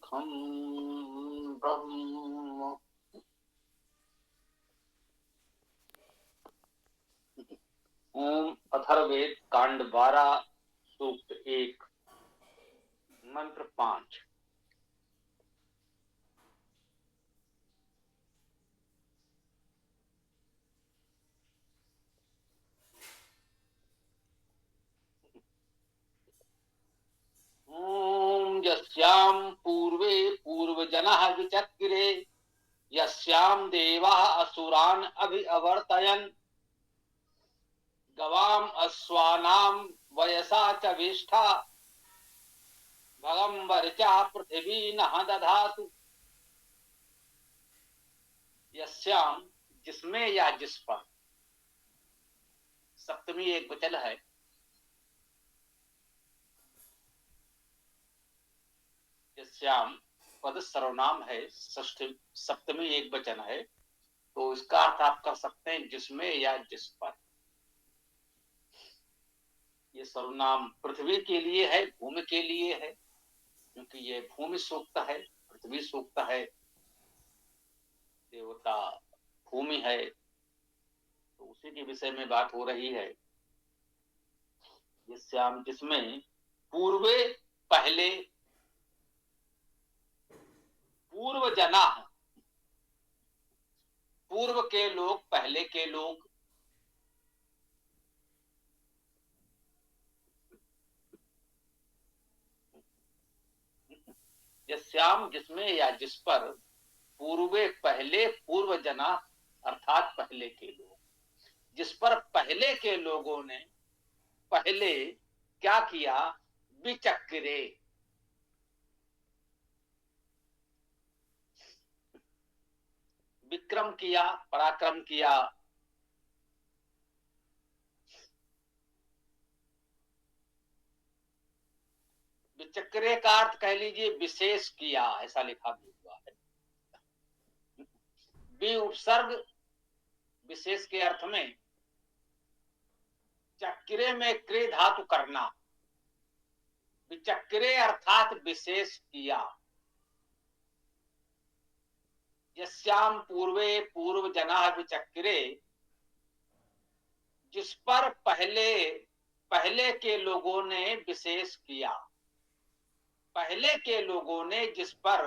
हम ब्रह्म। ओम अथर्ववेद कांड 12 सूक्त 1 मंत्र 5। ओम यस्याम पूर्वे पूर्वजनः विचक्रे यस्याम देवाः असुरान् अभिअवर्तयन् गवाम अश्वानां वयसा च विष्ठा भगंबर्चा पृथिवी नः दधातु। यस्याम जिसमें या जिस पर, सप्तमी एक वचन है। यस्याम पद सर्वनाम है, षष्ठी सप्तमी एक वचन है, तो इसका अर्थ आप कर सकते हैं जिसमें या जिस पर। ये सर्वनाम पृथ्वी के लिए है, भूमि के लिए है, क्योंकि ये भूमि सूक्त है, पृथ्वी सूक्त है, देवता भूमि है, तो उसी के विषय में बात हो रही है। यस्याम जिसमें पूर्वे पहले पूर्व जना, पूर्व के लोग, पहले के लोग, यस्याम जिसमें या जिस पर पूर्वे पहले पूर्व जना अर्थात पहले के लोग, जिस पर पहले के लोगों ने पहले क्या किया, विचक्रे, विक्रम किया, पराक्रम किया। विचक्रे का अर्थ कह लीजिए विशेष किया, ऐसा लिखा भी हुआ है। वि उपसर्ग विशेष के अर्थ में, चक्रे में क्रे धातु करना, विचक्रे अर्थात विशेष किया। यस्याम पूर्वे पूर्व जना विचक्रे, जिस पर पहले पहले के लोगों ने विशेष किया, पहले के लोगों ने जिस पर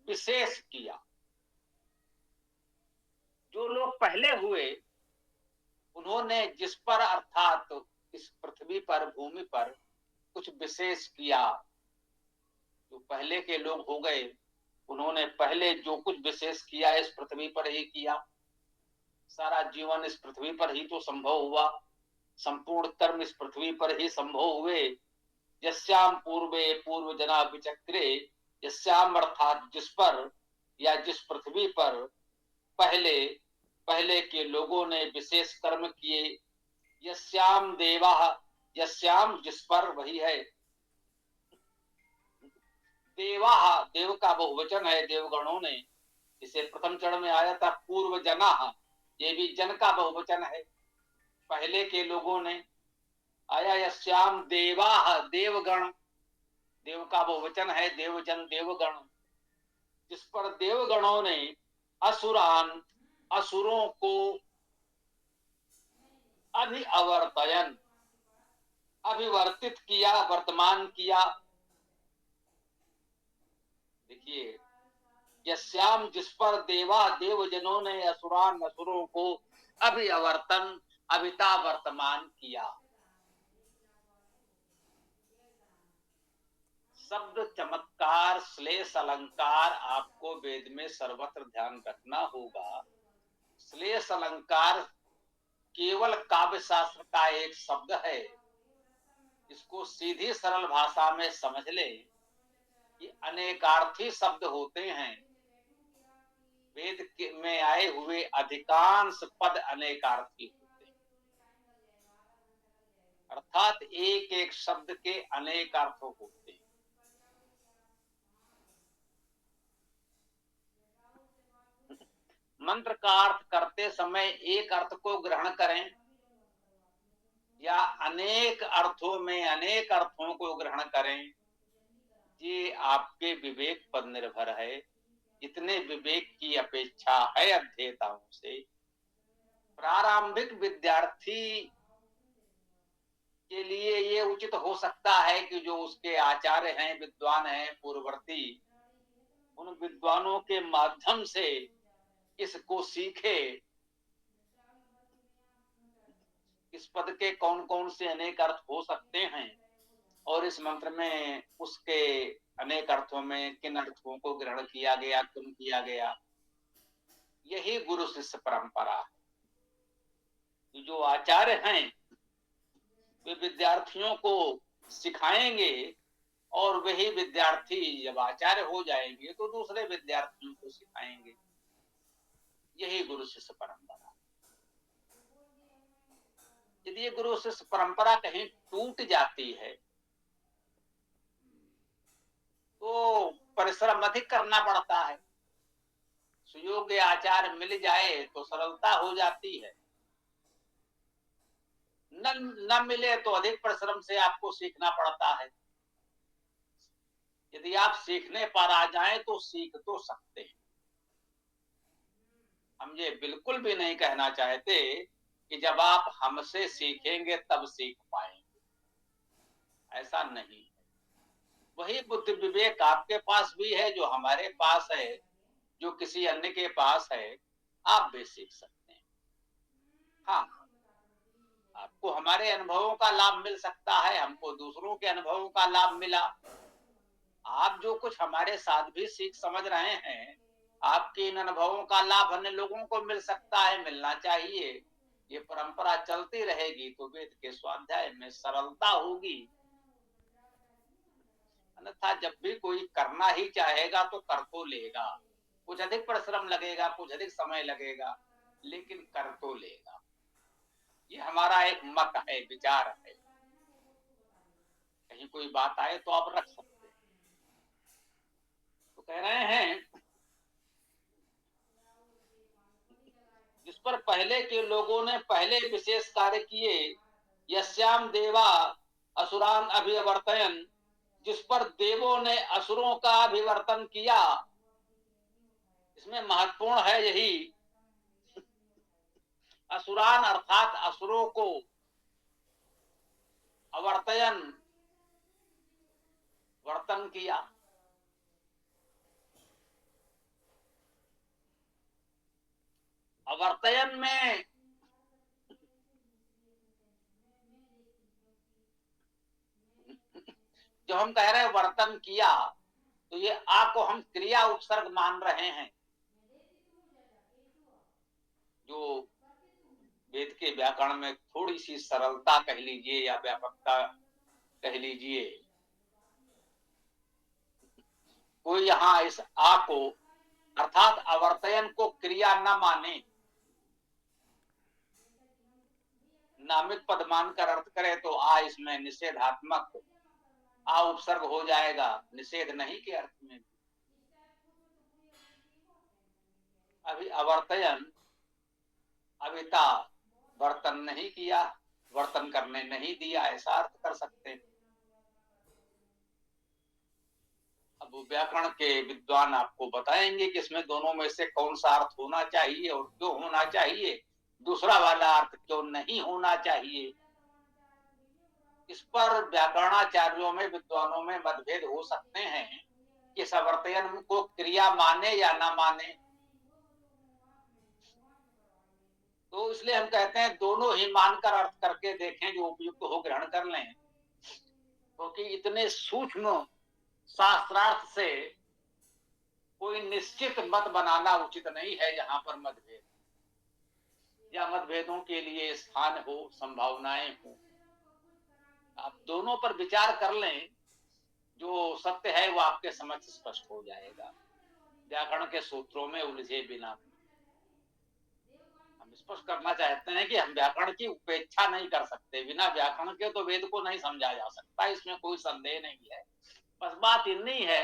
विशेष किया। जो लोग पहले हुए उन्होंने जिस पर अर्थात इस पृथ्वी पर, भूमि पर कुछ विशेष किया। जो पहले के लोग हो गए उन्होंने पहले जो कुछ विशेष किया इस पृथ्वी पर ही किया। सारा जीवन इस पृथ्वी पर ही तो संभव हुआ, संपूर्ण कर्म इस पृथ्वी पर ही संभव हुए। यस्याम पूर्वे पूर्व जना विचक्रे, यस्याम अर्थात जिस पर या जिस पृथ्वी पर पहले पहले के लोगों ने विशेष कर्म किए। यस्याम देवा, यस्याम जिस पर, वही है देवा, देव का बहुवचन है, देवगणों ने। इसे प्रथम चरण में आया था पूर्व जना, ये भी जन का बहुवचन है, पहले के लोगों ने आया। यस्याम देवा, देवगण, देव का बहुवचन है, देवजन, देवगण, जिस पर देवगणों ने असुरान, असुरों को अभिअवर्तयन, अभिवर्तित किया, वर्तमान किया। देखिए, यस्याम जिस पर देवा, देवजनों ने असुरान, असुरों को अभिअवर्तन, अभिता वर्तमान किया। शब्द चमत्कार श्लेष अलंकार आपको वेद में सर्वत्र ध्यान रखना होगा। श्लेष अलंकार केवल काव्य शास्त्र का एक शब्द है। इसको सीधी सरल भाषा में समझ ले कि अनेकार्थी शब्द होते हैं। वेद में आए हुए अधिकांश पद अनेकार्थी होते हैं, अर्थात एक एक शब्द के अनेक अर्थ होते हैं। मंत्र का अर्थ करते समय एक अर्थ को ग्रहण करें या अनेक अर्थों में अनेक अर्थों को ग्रहण करें, ये आपके विवेक पर निर्भर है। जितने विवेक की अपेक्षा है अध्येताओं से, प्रारंभिक विद्यार्थी के लिए ये उचित हो सकता है कि जो उसके आचार्य हैं, विद्वान हैं, पूर्ववर्ती, उन विद्वानों के माध्यम से इसको सीखे। इस पद के कौन कौन से अनेक अर्थ हो सकते हैं और इस मंत्र में उसके अनेक अर्थों में किन अर्थों को ग्रहण किया गया, क्यों किया गया, यही गुरु शिष्य परंपरा है। जो आचार्य हैं वे विद्यार्थियों को सिखाएंगे और वही विद्यार्थी जब आचार्य हो जाएंगे तो दूसरे विद्यार्थियों को सिखाएंगे। यही गुरु शिष्य परंपरा। यदि ये गुरु शिष्य परंपरा कहीं टूट जाती है तो परिश्रम अधिक करना पड़ता है। सुयोग्य आचार्य मिल जाए तो सरलता हो जाती है, न मिले तो अधिक परिश्रम से आपको सीखना पड़ता है। यदि आप सीखने पर आ जाएं तो सीख तो सकते हैं। हम ये बिल्कुल भी नहीं कहना चाहते कि जब आप हमसे सीखेंगे तब सीख पाएंगे, ऐसा नहीं है। वही बुद्धि विवेक आपके पास भी है जो हमारे पास है, जो किसी अन्य के पास है, आप भी सीख सकते हैं। हाँ, आपको हमारे अनुभवों का लाभ मिल सकता है, हमको दूसरों के अनुभवों का लाभ मिला। आप जो कुछ हमारे साथ भी सीख समझ रहे हैं, आपके इन अनुभवों का लाभ अन्य लोगों को मिल सकता है, मिलना चाहिए। ये परंपरा चलती रहेगी तो वेद के स्वाध्याय में सरलता होगी। अन्यथा जब भी कोई करना ही चाहेगा तो कर तो लेगा, कुछ अधिक परिश्रम लगेगा, कुछ अधिक समय लगेगा, लेकिन कर तो लेगा। ये हमारा एक मत है, विचार है। कहीं कोई बात आए तो आप रख सकते हैं। तो कह रहे हैं जिस पर पहले के लोगों ने पहले विशेष कार्य किए, यस्याम देवा असुरान अभिवर्तयन, जिस पर देवों ने असुरों का अभिवर्तन किया। इसमें महत्वपूर्ण है यही, असुरान अर्थात असुरों को अवर्तयन वर्तन किया। अवर्तयन में जो हम कह रहे हैं वर्तन किया, तो ये आ को हम क्रिया उपसर्ग मान रहे हैं। जो वेद के व्याकरण में थोड़ी सी सरलता कह लीजिए या व्यापकता कह लीजिए, कोई यहाँ इस आ को अर्थात अवर्तयन को क्रिया न माने, नामिक पद मानकर अर्थ करे तो आ इसमें निषेधात्मक आ उपसर्ग हो जाएगा, निषेध नहीं के अर्थ में। अभी अवर्तयन अविता वर्तन नहीं किया, वर्तन करने नहीं दिया, ऐसा अर्थ कर सकते हैं। अब व्याकरण के विद्वान आपको बताएंगे कि इसमें दोनों में से कौन सा अर्थ होना चाहिए और क्यों होना चाहिए, दूसरा वाला अर्थ क्यों नहीं होना चाहिए। इस पर व्याकरणाचार्यों में, विद्वानों में मतभेद हो सकते हैं कि सवर्तयन को क्रिया माने या ना माने। तो इसलिए हम कहते हैं दोनों ही मानकर अर्थ करके देखें, जो उपयुक्त हो ग्रहण कर लें, क्योंकि तो इतने सूक्ष्म शास्त्रार्थ से कोई निश्चित मत बनाना उचित नहीं है जहां पर मतभेद या मतभेदों के लिए स्थान हो, संभावनाएं हो। आप दोनों पर विचार कर लें, जो सत्य है वो आपके समक्ष स्पष्ट हो जाएगा, व्याकरण के सूत्रों में उलझे बिना। हम स्पष्ट करना चाहते हैं कि हम व्याकरण की उपेक्षा नहीं कर सकते, बिना व्याकरण के तो वेद को नहीं समझा जा सकता, इसमें कोई संदेह नहीं है। बस बात इतनी है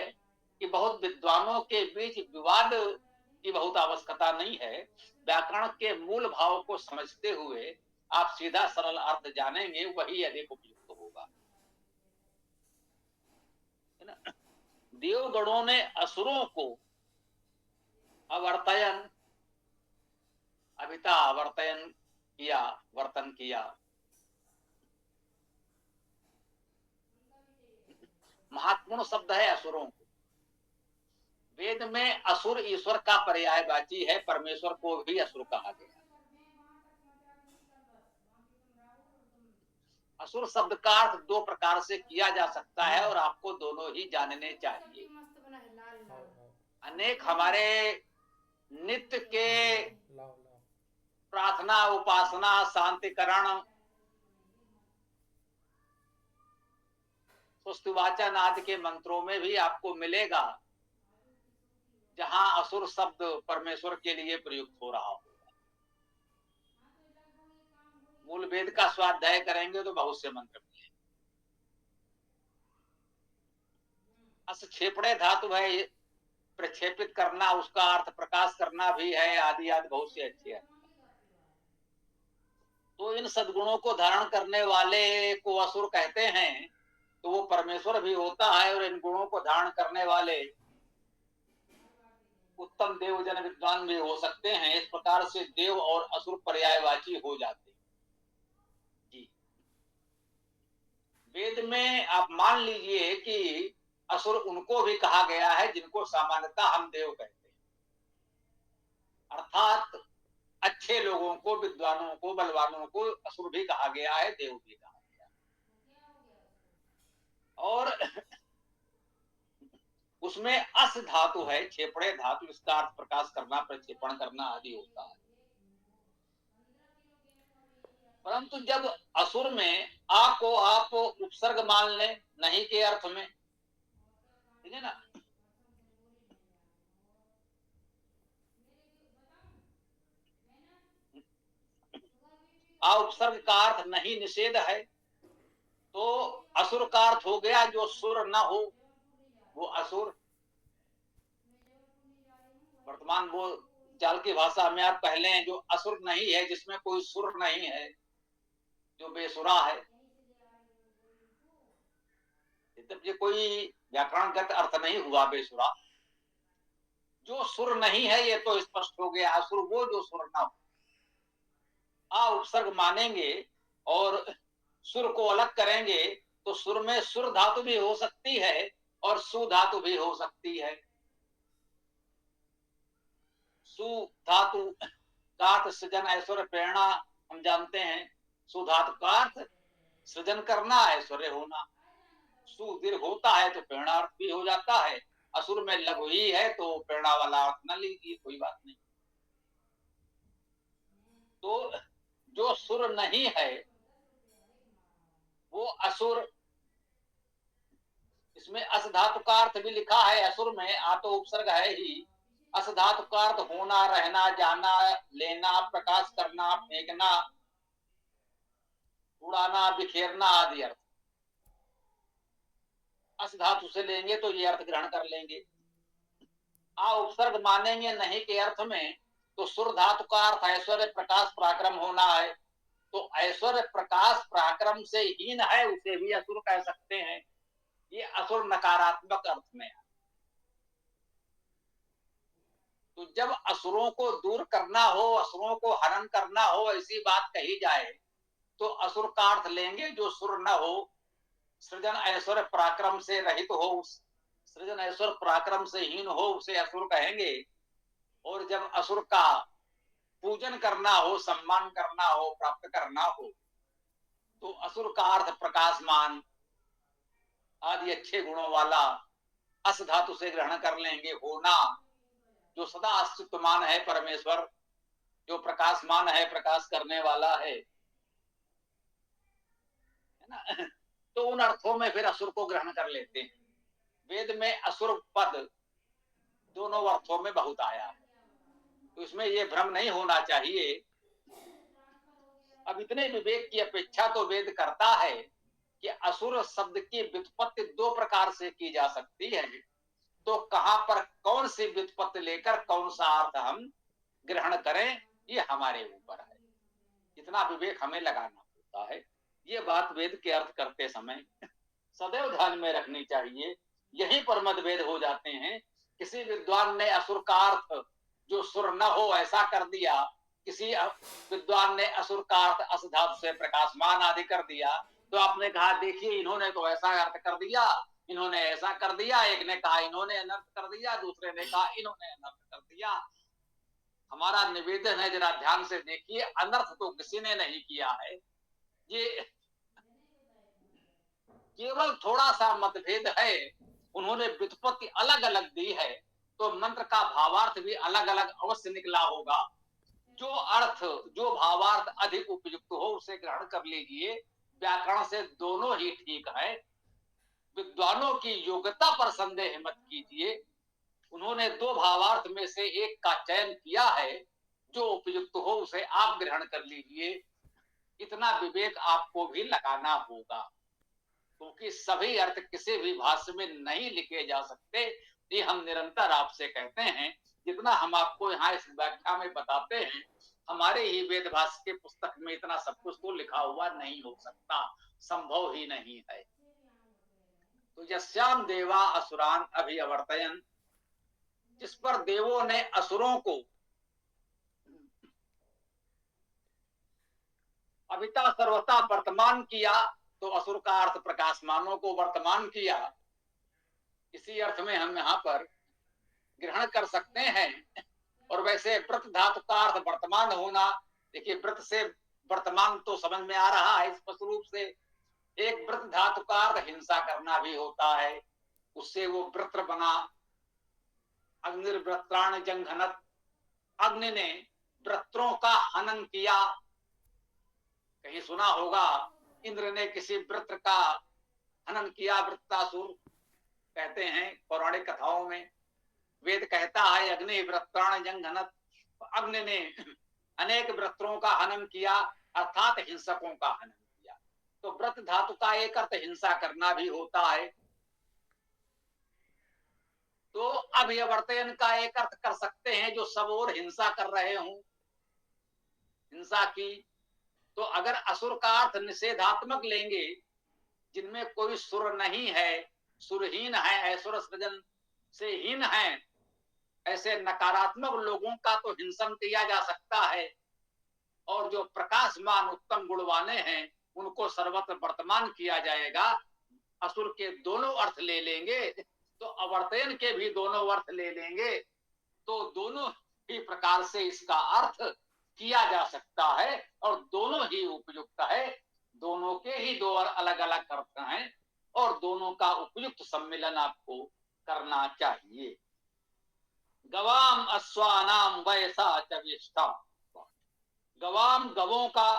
कि बहुत विद्वानों के बीच विवाद की बहुत आवश्यकता नहीं है। व्याकरण के मूल भाव को समझते हुए आप सीधा सरल अर्थ जानेंगे, वही अधिक उपयुक्त होगा, है ना। देवगणों ने असुरों को अवर्तयन, अभिता अवर्तयन किया, वर्तन किया। महत्वपूर्ण शब्द है असुरों को। वेद में असुर ईश्वर का पर्यायवाची है, परमेश्वर को भी असुर कहा गया। असुर शब्द का अर्थ दो प्रकार से किया जा सकता है और आपको दोनों ही जानने चाहिए। अनेक हमारे नित्य के प्रार्थना, उपासना, शांतिकरण, सुस्तुवाचन आदि के मंत्रों में भी आपको मिलेगा जहां असुर शब्द परमेश्वर के लिए प्रयुक्त हो रहा होगा। मूल वेद का स्वाध्याय करेंगे तो बहुत से मंत्र मिलेंगे। क्षेपणे धातु है, प्रक्षेपित करना, उसका अर्थ प्रकाश करना भी है, आदि आदि बहुत से अच्छे हैं। तो इन सद्गुणों को धारण करने वाले को असुर कहते हैं, तो वो परमेश्वर भी होता है और इन गुणों को धारण करने वाले उत्तम देवजन विद्वान भी हो सकते हैं। इस प्रकार से देव और असुर पर्यायवाची हो जाते हैं जी। वेद में आप मान लीजिए कि असुर उनको भी कहा गया है जिनको सामान्यतः हम देव कहते हैं, अर्थात अच्छे लोगों को, विद्वानों को, बलवानों को असुर भी कहा गया है, देव भी कहा गया। और उसमें अस धातु है, क्षेपणे धातु, इसका अर्थ प्रकाश करना, प्रक्षेपण करना आदि होता है। परंतु जब असुर में आ को आप उपसर्ग मान लें, नहीं के अर्थ में, ठीक है ना, आ उपसर्ग का अर्थ नहीं निषेध है, तो असुर का अर्थ हो गया जो सुर न हो वो असुर। वर्तमान वो जाल की भाषा में आप पहले जो असुर नहीं है, जिसमें कोई सुर नहीं है, जो बेसुरा है, तब ये कोई व्याकरणगत अर्थ नहीं हुआ बेसुरा। जो सुर नहीं है ये तो स्पष्ट हो गया, असुर वो जो सुर ना हो। आ उपसर्ग मानेंगे और सुर को अलग करेंगे तो सुर में सुर धातु भी हो सकती है और सु धातु भी हो सकती है। सु धातु का अर्थ सृजन, ऐश्वर्य, प्रेरणा हम जानते हैं। सु धातु का अर्थ सृजन करना, ऐश्वर्य होना। सु दीर्घ होता है तो प्रेरणा अर्थ भी हो जाता है। असुर में लघु ही है तो प्रेरणा वाला अर्थ न लीजिए, कोई बात नहीं। तो जो सुर नहीं है वो असुर। इसमें अस धातु का अर्थ भी लिखा है, असुर में आ तो उपसर्ग है ही। अस धातु का अर्थ होना, रहना, जाना, लेना, प्रकाश करना, फेंकना, उड़ाना, बिखेरना आदि अर्थ। अस धातु से लेंगे तो ये अर्थ ग्रहण कर लेंगे। आ उपसर्ग मानेंगे नहीं के अर्थ में तो सुर धातु का अर्थ ऐश्वर्य, प्रकाश, पराक्रम होना है। तो ऐश्वर्य, प्रकाश, पराक्रम से हीन है, उसे भी असुर कह सकते हैं। ये असुर नकारात्मक अर्थ में है। तो जब असुरों को दूर करना हो, असुरों को हनन करना हो, ऐसी बात कही जाए तो असुर का अर्थ लेंगे जो सुर न हो, सृजन, ऐश्वर्य, पराक्रम से रहित हो, सृजन, ऐश्वर्य, पराक्रम से हीन हो, उसे असुर कहेंगे। और जब असुर का पूजन करना हो, सम्मान करना हो, प्राप्त करना हो, तो असुर का अर्थ प्रकाशमान आदि अच्छे गुणों वाला अस धातु से ग्रहण कर लेंगे। होना जो सदा अस्तित्वमान है, परमेश्वर जो प्रकाशमान है, प्रकाश करने वाला है ना। तो उन अर्थों में फिर असुर को ग्रहण कर लेते हैं। वेद में असुर पद दोनों अर्थों में बहुत आया है, तो इसमें यह भ्रम नहीं होना चाहिए। अब इतने विवेक की अपेक्षा तो वेद करता है कि असुर शब्द की व्युत्पत्ति दो प्रकार से की जा सकती है, तो कहां पर कौन सी व्युत्पत्ति लेकर कौन सा अर्थ हम ग्रहण करें, ये हमारे ऊपर है। इतना विवेक हमें लगाना होता है। ये बात वेद के अर्थ करते समय सदैव ध्यान में रखनी चाहिए यहीं पर मतभेद हो जाते हैं। किसी विद्वान ने असुर का अर्थ जो सुर न हो ऐसा कर दिया, किसी विद्वान ने असुर का अर्थ अस धातु से प्रकाशमान आदि कर दिया। तो आपने कहा देखिए इन्होंने तो ऐसा अर्थ कर दिया, इन्होंने ऐसा कर दिया, एक ने कहा इन्होंने अनर्थ कर दिया, दूसरे ने कहा इन्होंने अनर्थ कर दिया। हमारा निवेदन है जरा ध्यान से देखिए, अनर्थ तो किसी ने नहीं किया है, ये केवल थोड़ा सा मतभेद है, उन्होंने व्युत्पत्ति अलग अलग दी है, तो मंत्र का भावार्थ भी अलग अलग अवश्य निकला होगा। जो अर्थ जो भावार्थ अधिक उपयुक्त हो उसे ग्रहण कर लीजिए, व्याकरण से दोनों ही ठीक है। विद्वानों की योग्यता पर संदेह मत कीजिए, उन्होंने दो भावार्थ में से एक का चयन किया है, जो उपयुक्त हो उसे आप ग्रहण कर लीजिए। इतना विवेक आपको भी लगाना होगा, क्योंकि सभी अर्थ किसी भी भाषा में नहीं लिखे जा सकते। ये हम निरंतर आपसे कहते हैं, जितना हम आपको यहाँ इस व्याख्या में बताते हैं, हमारे ही वेद भाष्य के पुस्तक में इतना सब कुछ तो लिखा हुआ नहीं हो सकता, संभव ही नहीं है। तो यस्याम देवा असुरान अभिवर्तयन, जिस पर देवों ने असुरों को अभिता सर्वता वर्तमान किया, तो असुर का अर्थ प्रकाशमानों को वर्तमान किया, इसी अर्थ में हम यहाँ पर ग्रहण कर सकते हैं। और वैसे व्रत धातु का अर्थ वर्तमान होना, देखिए व्रत से वर्तमान तो समझ में आ रहा है स्पष्ट रूप से। एक व्रत धातु का अर्थ हिंसा करना भी होता है, उससे वो व्रत बना। अग्निर्व्रत्राण जंघनत, अग्नि ने व्रत्रों का हनन किया। कहीं सुना होगा इंद्र ने किसी व्रत का हनन किया, वृत्तासुर कहते हैं पौराणिक कथाओं में। वेद कहता है अग्नि व्रत्राण जंघनत, अग्नि ने अनेक व्रतों का हनन किया, अर्थात हिंसकों का हनन किया। तो व्रत धातु का एक अर्थ हिंसा करना भी होता है। तो अभिवर्तन का एक अर्थ कर सकते हैं जो सब और हिंसा कर रहे हों, हिंसा की। तो अगर असुर का अर्थ निषेधात्मक लेंगे, जिनमें कोई सुर नहीं है, सुरहीन है, ऐश्वर्य सृजन से हीन है, ऐसे नकारात्मक लोगों का तो हिंसन किया जा सकता है। और जो प्रकाशमान उत्तम गुणवाने हैं उनको सर्वत्र वर्तमान किया जाएगा। असुर के दोनों अर्थ ले लेंगे तो अवर्तन के भी दोनों अर्थ ले लेंगे, तो दोनों ही प्रकार से इसका अर्थ किया जा सकता है और दोनों ही उपयुक्त है। दोनों के ही दो अलग अलग अर्थ हैं और दोनों का उपयुक्त सम्मिलन आपको करना चाहिए। गवाम अश्वानाम वयसा चविष्ठा, गवाम गवों का,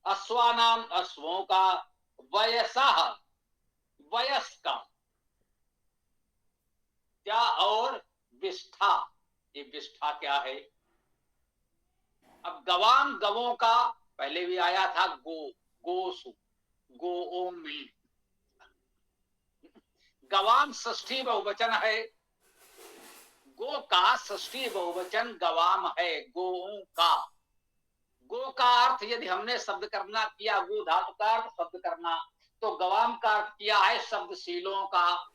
अश्वानाम अश्वों का, वयसा वयस का, क्या और विष्ठा। ये विष्ठा क्या है? अब गवाम गवों का पहले भी आया था गो, गोसु, गो में। गवाम षष्ठी बहुवचन है, गो का षष्ठी बहुवचन गवाम है, गोओं का। गो का अर्थ यदि हमने शब्द करना किया, गो धातु का अर्थ शब्द करना, तो गवाम का अर्थ किया है शब्दशीलों का,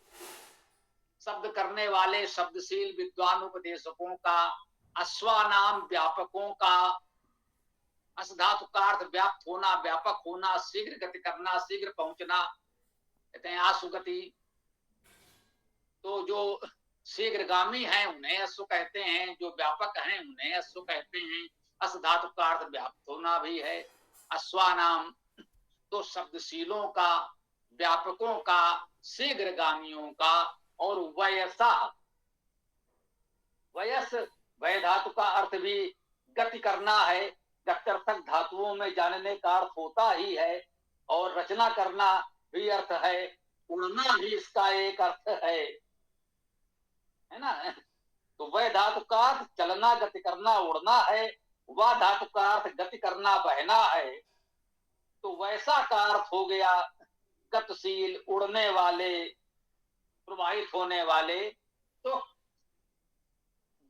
शब्द करने वाले शब्दशील विद्वान उपदेशकों का, अश्वानाम व्यापकों का। अस धातु का अर्थ व्याप्त होना, व्यापक होना, शीघ्र गति करना, शीघ्र पहुंचना, कहते हैं आशुगति। तो जो शीघ्रगामी हैं उन्हें अश्व कहते हैं, जो व्यापक हैं उन्हें अश्व कहते हैं। अस धातु का अर्थ व्याप्त होना भी है। अश्वानाम तो शब्दशीलों का, व्यापकों का, शीघ्रगामियों का। और वयसा, वयस वय धातु का अर्थ भी गति करना है, गत्यर्थक धातुओं में जानने का अर्थ होता ही है। और रचना करना भी अर्थ है, उड़ना भी इसका एक अर्थ है ना। तो वह धातु का अर्थ चलना, गति करना, उड़ना है। वह धातु का अर्थ गति करना, बहना है। तो वैसा का अर्थ हो गया गतिशील, उड़ने वाले, प्रवाहित होने वाले। तो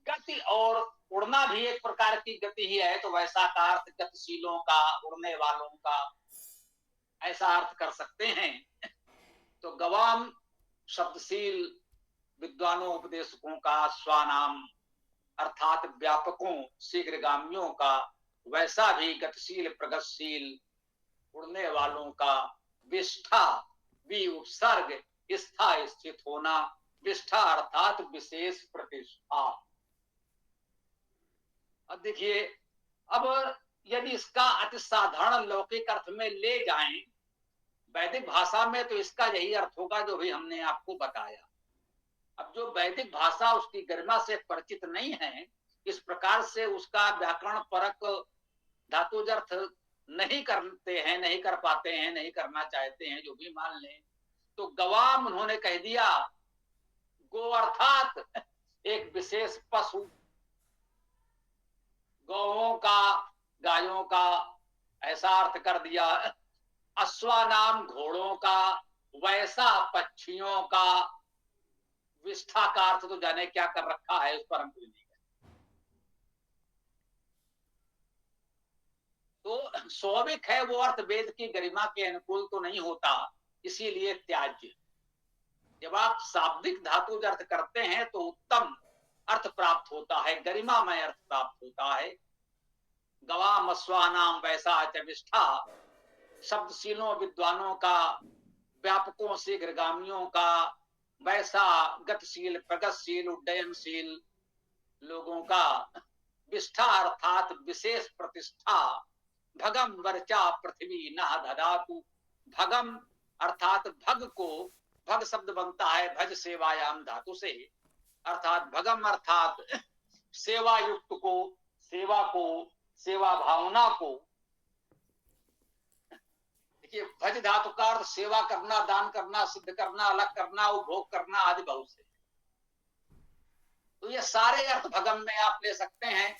गति और उड़ना भी एक प्रकार की गति ही है, तो वैसा का अर्थ गतिशीलों का, उड़ने वालों का, ऐसा अर्थ कर सकते हैं। तो गवाम शब्दशील विद्वानों उपदेशकों का, स्वानाम अर्थात व्यापकों शीघ्रगामियों का, वैसा भी गतिशील प्रगतिशील उड़ने वालों का, विष्ठा भी उपसर्ग स्था स्थित होना, विष्ठा अर्थात विशेष प्रतिष्ठा। अब देखिए, अब यदि इसका अति साधारण लौकिक अर्थ में ले जाएं, वैदिक भाषा में तो इसका यही अर्थ होगा जो भी हमने आपको बताया। अब जो वैदिक भाषा उसकी गरिमा से परिचित नहीं है, इस प्रकार से उसका व्याकरण परक धातुजर्थ नहीं करते हैं, नहीं कर पाते हैं, नहीं करना चाहते हैं, जो भी मान लें, तो गवाम उन्होंने कह दिया, गो अर्थात एक विशेष पशु, गौओं का, गायों का, ऐसा अर्थ कर दिया। अश्वानाम घोड़ों का, वैसा पक्षियों का, विष्ठा का अर्थ तो जाने क्या कर रखा है, उस पर हम नहीं। तो स्वाभाविक है वो अर्थ वेद की गरिमा के अनुकूल तो नहीं होता, इसीलिए त्याज्य। जब आप शाब्दिक धातु अर्थ करते हैं तो उत्तम अर्थ प्राप्त होता है, गरिमामय अर्थ प्राप्त होता है। गवाम अश्वानाम वैसा चविष्ठा, शब्दशीलों विद्वानों का, व्यापकों शीघ्रगामियों का, वैसा गतिशील प्रगतिशील उड्डयनशील लोगों का, विष्ठा अर्थात विशेष प्रतिष्ठा, भगम वर्चा पृथ्वी न दधातु, भगम अर्थात भग को, भग शब्द बनता है भज सेवायाम धातु से, अर्थात भगम अर्थात सेवा युक्त को, सेवा को, सेवा भावना को। देखिए, भज धातु का अर्थ सेवा करना, दान करना, सिद्ध करना, अलग करना, उपभोग करना आदि बहुत से। तो ये सारे अर्थ भगम में आप ले सकते हैं,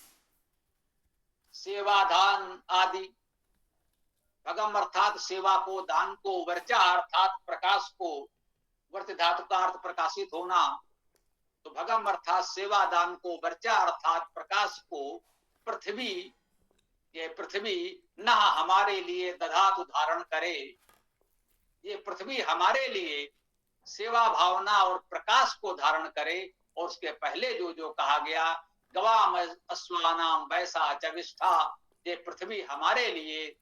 सेवा दान आदि। भगम अर्थात सेवा को, दान को, वर्चा अर्थात प्रकाश को, वर्त धातु का अर्थ प्रकाशित होना, तो भगम अर्थात सेवा दान को, वर्चा अर्थात प्रकाश को, पृथ्वी, ये पृथ्वी न हमारे लिए दधातु धारण करे, ये पृथ्वी हमारे लिए सेवा भावना और प्रकाश को धारण करे। और उसके पहले जो जो कहा गया, गवाम अश्वानाम वैसा चविष्ठा, ये पृथ्वी हमारे लिए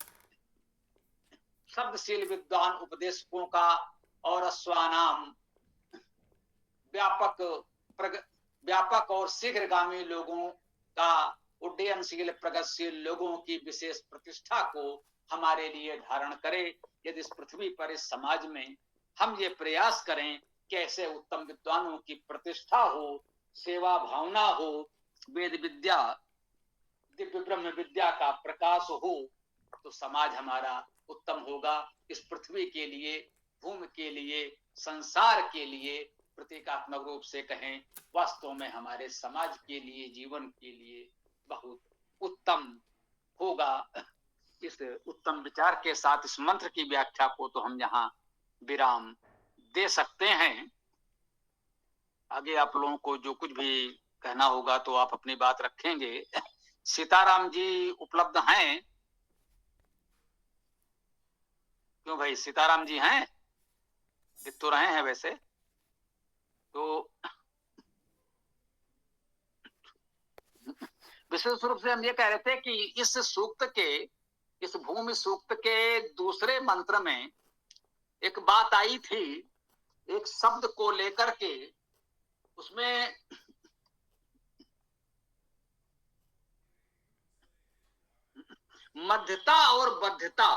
शब्दशील विद्वान उपदेशकों का, और अश्वानाम व्यापक और शीघ्रगामी लोगों का, उड्डयनशील प्रगतिशील लोगों की विशेष प्रतिष्ठा को हमारे लिए धारण करे। यदि इस पृथ्वी पर, इस समाज में हम ये प्रयास करें कि ऐसे उत्तम विद्वानों की प्रतिष्ठा हो, सेवा भावना हो, वेद विद्या दिव्य ब्रह्म विद्या का प्रकाश हो, तो समाज हमारा उत्तम होगा। इस पृथ्वी के लिए, भूमि के लिए, संसार के लिए, प्रतीकात्मक रूप से कहें, वास्तव में हमारे समाज के लिए, जीवन के लिए बहुत उत्तम होगा। इस उत्तम विचार के साथ इस मंत्र की व्याख्या को तो हम यहाँ विराम दे सकते हैं। आगे आप लोगों को जो कुछ भी कहना होगा तो आप अपनी बात रखेंगे। सीताराम जी उपलब्ध हैं? क्यों भाई, सीताराम जी हैं? दिख तो रहे हैं वैसे तो। विशेष रूप से हम ये कह रहे थे कि इस सूक्त के, इस भूमि सूक्त के दूसरे मंत्र में एक बात आई थी, एक शब्द को लेकर के, उसमें मध्यता और बद्धता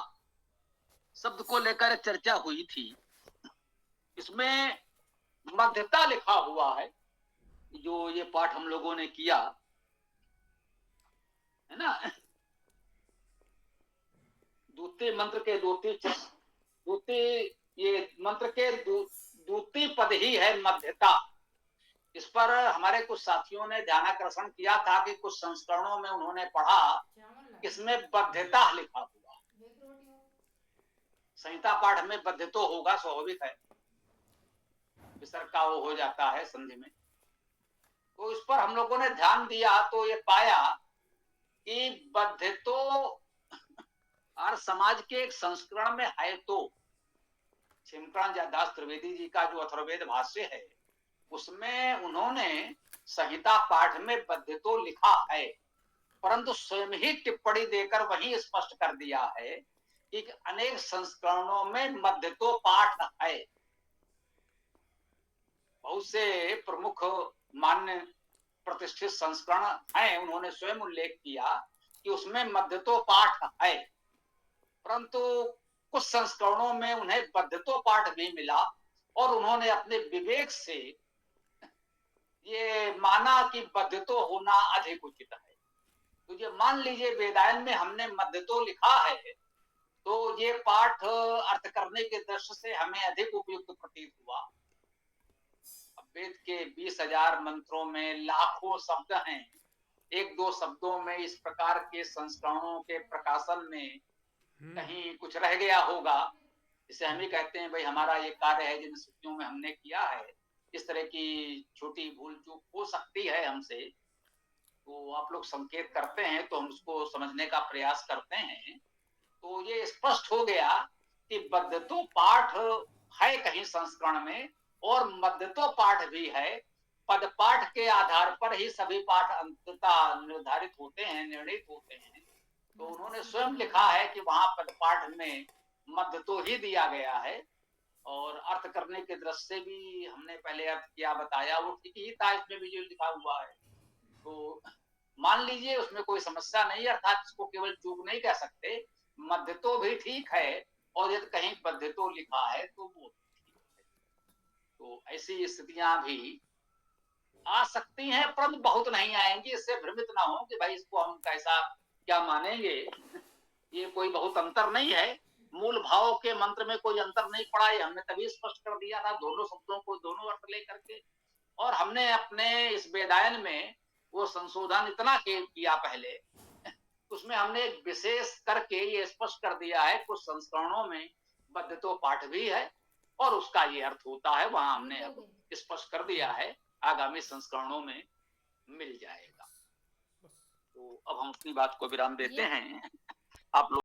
शब्द को लेकर चर्चा हुई थी। इसमें मध्यता लिखा हुआ है, जो ये पाठ हम लोगों ने किया है ना, द्वितीय मंत्र के द्वितीय ये मंत्र के द्वितीय पद ही है मध्यता। इस पर हमारे कुछ साथियों ने ध्यानाकर्षण किया था कि कुछ संस्करणों में उन्होंने पढ़ा, इसमें बद्धता लिखा हुआ। संहिता पाठ में बद्धतो होगा, स्वाभाविक है, विसर्ग का वो हो जाता है संधि में। तो इस पर हम लोगों ने ध्यान दिया तो ये पाया कि बद्धतो और समाज के एक संस्करण में है, तो क्षीमकांत दास त्रिवेदी जी का जो अथर्ववेद भाष्य है, उसमें उन्होंने संहिता पाठ में बद्ध तो लिखा है, परंतु स्वयं ही टिप्पणी देकर वही स्पष्ट कर दिया है कि अनेक संस्करणों में मध्य तो पाठ है। बहुत से प्रमुख मान्य प्रतिष्ठित संस्करण हैं, उन्होंने स्वयं उल्लेख किया कि उसमें मध्य तो पाठ है, परंतु कुछ संस्करणों में उन्हें बद्ध तो पाठ भी मिला और उन्होंने अपने विवेक से ये माना कि बद्ध तो होना अधिक उचित है। तो ये मान लीजिए वेदायन में हमने मध्य तो लिखा है, तो ये पाठ अर्थ करने के दृष्टि से हमें अधिक उपयुक्त प्रतीत हुआ। अब वेद के 20,000 मंत्रों में लाखों शब्द हैं, एक दो शब्दों में इस प्रकार के संस्करणों के प्रकाशन में कहीं कुछ रह गया होगा, जिसे हम ही कहते हैं भाई हमारा ये कार्य है जिन स्थितियों में हमने किया है, इस तरह की छोटी भूल चूक हो सकती है हमसे, तो आप लोग संकेत करते हैं तो हम उसको समझने का प्रयास करते हैं। तो ये स्पष्ट हो गया कि बद्धतो पाठ है कहीं संस्करण में और मध्यतो पाठ भी है। पद पाठ के आधार पर ही सभी पाठ अंततः निर्धारित होते हैं, निर्णित होते हैं। तो उन्होंने स्वयं लिखा है कि वहां पद पाठ में मध्य तो ही दिया गया है, और अर्थ करने के दृष्टि से भी हमने पहले अर्थ किया बताया वो ठीक ही था, इसमें भी जो लिखा हुआ है। तो मान लीजिए उसमें कोई समस्या नहीं है, अर्थात इसको केवल चूक नहीं कह सकते, मध्य तो भी ठीक है और यदि कहीं पद्य तो लिखा है तो वो ठीक है। तो ऐसी स्थितियां भी आ सकती हैं, परंतु बहुत नहीं आएंगी। इससे भ्रमित ना हो कि भाई इसको हम कैसा क्या मानेंगे। ये कोई बहुत अंतर नहीं है, मूल भाव के मंत्र में कोई अंतर नहीं पड़ा, ये हमने तभी स्पष्ट कर दिया था दोनों शब्दों को दोनों अर्थ लेकर के। और हमने अपने इस वेदायन में वो संशोधन इतना किया पहले, उसमें हमने विशेष करके ये स्पष्ट कर दिया है कुछ संस्करणों में बद्ध तो पाठ भी है और उसका ये अर्थ होता है, वहां हमने अब स्पष्ट कर दिया है, आगामी संस्करणों में मिल जाएगा। तो अब हम अपनी बात को विराम देते हैं। आप लोग